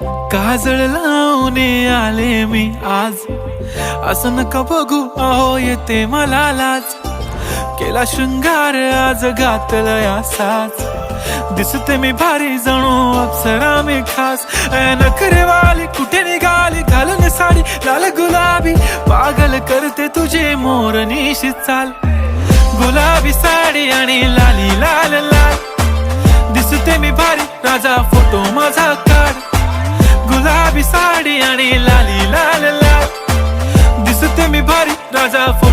काजळ लावून आले मी आज, असं नका बघू अहो येते मला लाज. केला शृंगार आज घातला साज, दिसते मी भारी जणू अप्सरा मी खास. नखरेवाली कुठे निघाली घालून साडी लाल गुलाबी, पागल करते तुझे मोरनीशी चाल. गुलाबी साडी आणि लाली लाल लाल, दिसते मी भारी राजा फोटो माझा काढ. गुलाबी साडी आणि लाली लाल लाल, दिसते मी भारी राजा फोटो